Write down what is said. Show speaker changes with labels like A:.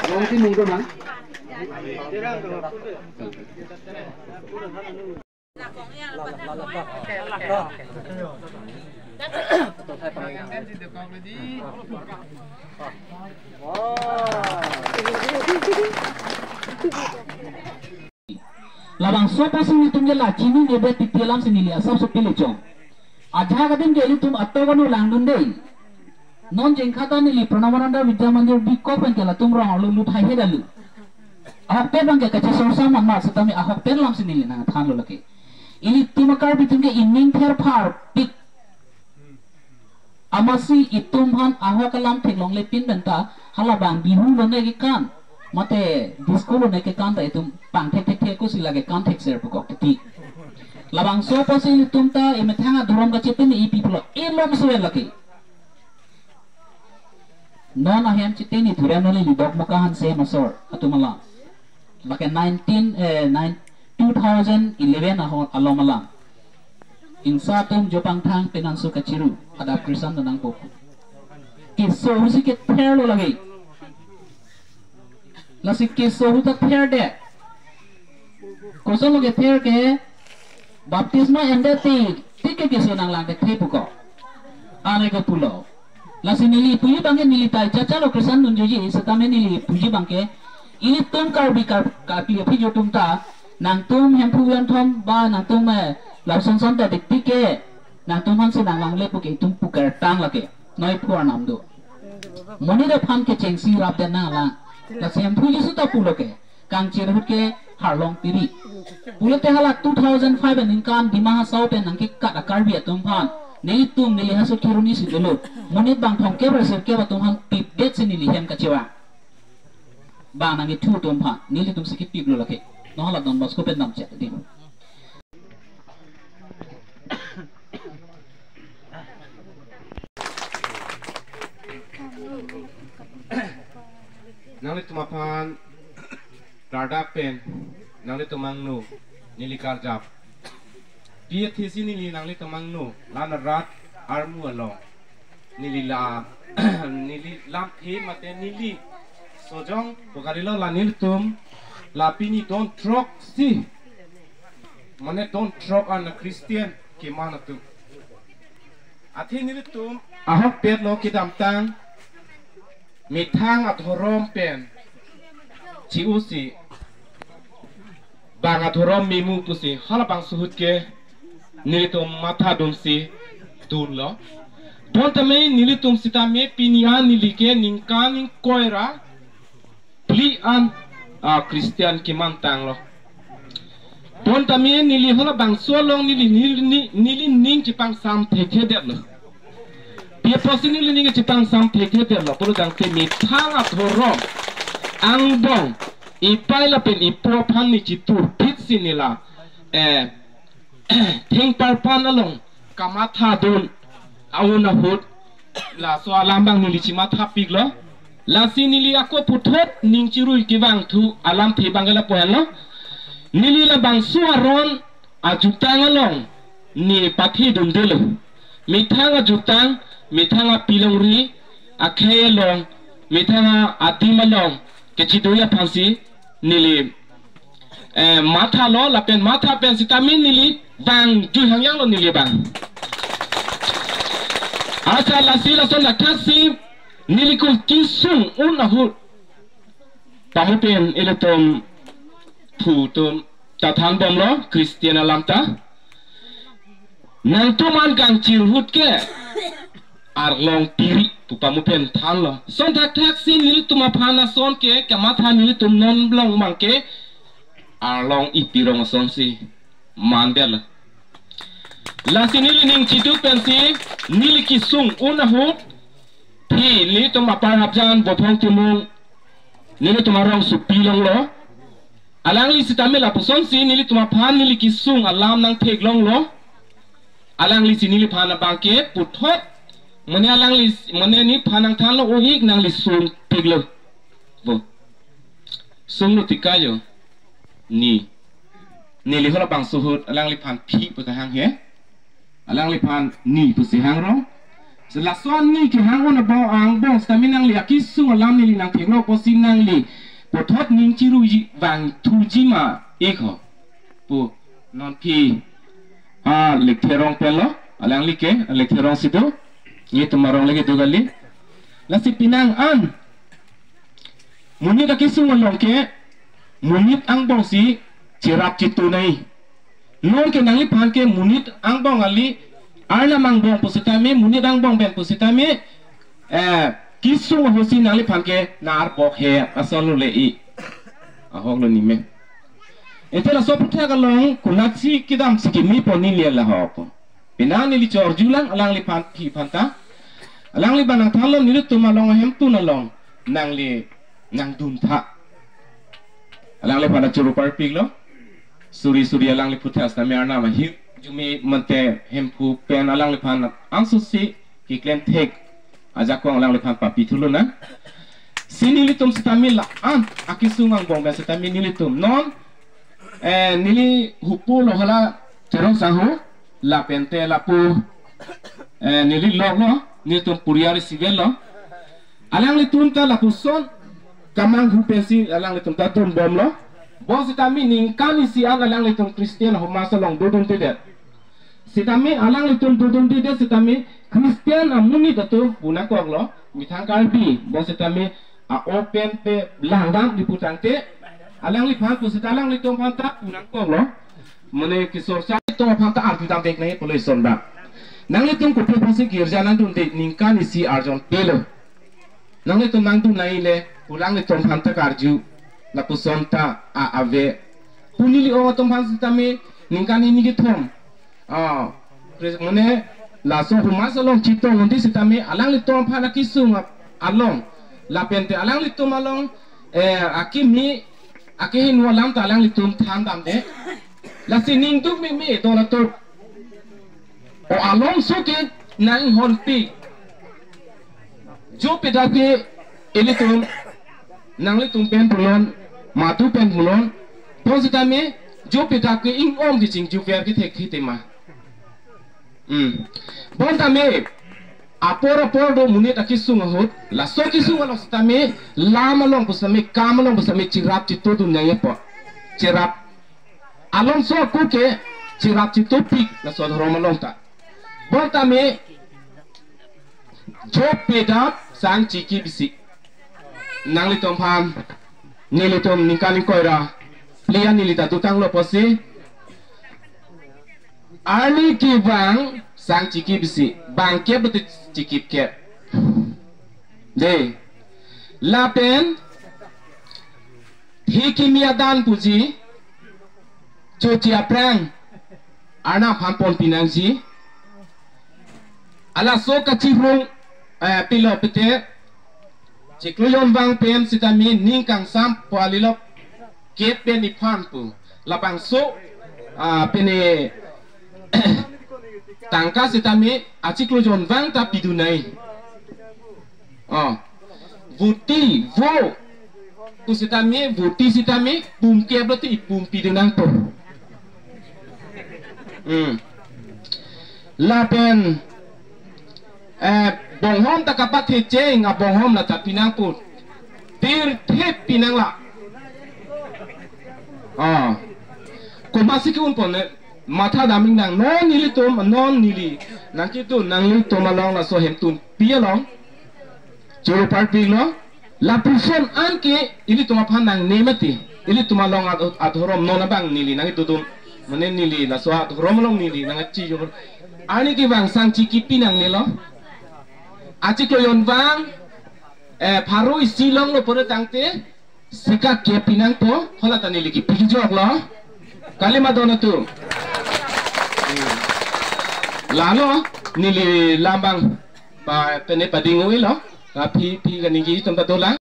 A: Mungkin minggu mana?
B: Labang sopa sini tum jela chini nebe titilam sini liya sab supili chong. Adha kadin geli tum atto ganu langdun dei. Non jengkata nili Pranavananda Vidya Mandir bi kopen kela tum rong alu lut hai hedalu. Ahok pe bang ke kaca sorsa manma setami ahok pe lam sini nang than lo laki. Ini tumakar bitum ke ining ther par pik. Amasi itum han ahok kalam teklong lepin benta halabang bihu lone ke kan. Mate disco lone ke kan ta itum pang tek ko sila ke kan tek ser pukok ti. Labang so pasi itum ta imethanga dhurom ka chipin I people elom suel laki. Non ahem chitini dhuram noli lidok mukahan se masor atumala. Laki 2011 ahon alomala. Insa tum jopang thang penansu kachiru ada krisan nanang popu. Kiso husi ke ther lo lagi. Lasi kiso huta ther de. Koso lo ke ther ke baptisma ende ti ke kiso nang lang de puko. Are ke pulo. Lasi nili puji bangke nili tai caca lo krisan nunjuji setame nili puji bangke. Ini tum karbi karbi pijo tum ta nang tum hempu yan thom ba nang tum lausan son ta dikti ke nang tum han se nang lang le puke tum pukar tang lake noi puar nam do moni de phan ke chengsi rap de na la la hempu ji su ta pulo ke kang chir hut ke harlong piri pulo te hala 2005 nin kan dima sau pe nang ke ka karbi tum phan nei tum nei hasu kiruni si dolo moni bang thong ke reser ke ba tum han pip det se ni li hem ka chewa bang nangi thu tum pha nili tum sikip pip lo lake no hala don bos ko pe nam chat di
C: nangli tumapan rada pen nangli tumangnu nili karjap pia thisi nili nangli tumangnu lana rat armu along nili la nili lam thi mate nili sojong pokarilo lanil tum lapini don't trok si mane don't trok an Christian ki manatu athi nili tum ahok pet lo kidam tang mi thang athorom pen chi usi bang athorom mi mu pusi hala bang suhut ke nili tum matha dum si tun lo don tame nili tum sita me pinian nili ke ningkan ning koira pli an Christian ki mantang lo don tame nili hala bang solong nili ning chipang sam theke det lo pia posini nili ning chipang sam theke det lo polo dang te mi thang athorom ang bong ipai la pen ipo phan ni chitur phit sinila thing par pan along kamatha don auna hot la so alambang nili chimatha pik lo la sinili ako puthot ning chirui ki bang thu alam thi bangala poen lo nili la bang suaron ajutang along ni pathi dum delo mithanga jutang mithanga pilongri akhelong mithanga atimalong ke chidoya phansi nili matha lo la pen matha pen sitamin nili bang ju hangyang lo nili bang asa la sila son la kasi nili ko kisung unahut pamupen eletom putum tathan bom lo Christian alamta nang tuman gang chirhut ke arlong piri tu pamupen than lo son tak taksi nili tuma phana son ke kamatha nili tum non blong mangke arlong ipirong son si mandel la sinili ning chitu pensi nili kisung unahut thi nili tuma par habjan bopong tumung nili tuma rong supilong lo alang li sitamela puson si nili tuma phan nili kisung alam nang theklong lo alang li sinili phana bangke puthot mane alang li mane ni phanang than lo ohik nang li sung theklo bo sung no tikayo ni nili hola bang suhut alang li phan thi pu hang he alang li phan ni pu si hang ro selason ni ki hang on bong ang bong stamin nang li akisu alam ni nang thenglo posin nang li pothot ning chiru ji wang thuji ma ekho pu non pi lekherong pelo alang li ke lekherong sido ye tumarong lagi dogali lasi pinang an munit akisu ngalong ke munit ang bong si cirap citu nai non ke nang li pan ke munit ang bong ali arna mang bong pusitami munit ang bong ben pusitami kisu hosi nang li pan ke nar bok he asal le I ahong lo ni me ete la soputha kalong kunatsi kidam sikimi poni le la hop pinani li chorjulang alang li pan phi phanta alang li banang thalom ni tumalong hem tu na long nang li nang dun tha alang li pada churu par pig lo suri alang li puthas na merna ma hi jumi mante hem pu pen alang li pan angsu si ki klen thek aja ko alang li pan pa pi thulu na sini li tum sitamil la an akisungang bong ba sitamil ni li tum non nili hupu lo hala terong sahu la pente la pu nili lo ni tum puriari sivelo alang li tum ta la puson kamang hupensi alang li tum ta tum bom lo bong sitami ning kani si alang li tum Kristian ho masalong dudun tidak sitami alang li tum dudun tidak sitami Kristian amuni datu punakok lo mitang kalbi bong sitami open pe langdam di putante alang li phan pusita alang li tom phanta punang kong lo mane kisor sa tom phanta arti tam dek nai poloi sonda nang li tom ko pe phasi girja nan dun de ningka ni si arjon pelo nang li tom nang dun nai le pulang li tom phanta karju la pusonta ave punili o tom phanta me ningka ni ni thom mane la so huma salong chito ngondi sitame alang li tom phana kisung along la pente alang li tom along akimi akehin walam talang litum tham dam de la sining tuk mi to la to o along so ke nang hon pi jo peda ke elitum nang litum pen pulon matu pen pulon to sitame jo peda ke ing om di ching ju ver ke thek hitema bon tame apor do munit akisung hot la so kisung lo stame lama long pusame kam long pusame cirap citu dunya ye po cirap along so ku ke cirap citu pik la so rom long ta bortame job pedap sang ciki bisi nang li tom pham ni li tom nikani koira lian ni li ta tutang lo posi ani ki bang sang ciki bisi bang ke betul cikip ke de lapen hikimia dan puji cuci aprang ana pampon pinangsi ala so kacirung pilo pete cikluyon bang pen sitami ningkang sam poalilop ket pen ipan pu lapang so pene tangka sitami aciklo jon vang ta pidunai vuti vo kusitami vuti sitami pumke berarti pum pidunang to lapen bonghom takapat hece nga bonghom na tapinang put tir thep pinang la kumasi ki unpon matha daming nang non nili tom non nili nang kitu nang li tom along la so hem tum pia long churu par pi lo la puson anke ili tom aphan nang nemati ili tom along adhorom non abang nili nang itu tum menen nili la so adhorom long nili nang chi yo ani ki bang sang chiki pinang nilo aci kloyon bang paru isi long lo pore tangte sika ke pinang to hola tani liki pijok lo kalimat dona tu lalo nili lambang pa pene padingo lo pi ganingi tempat dolang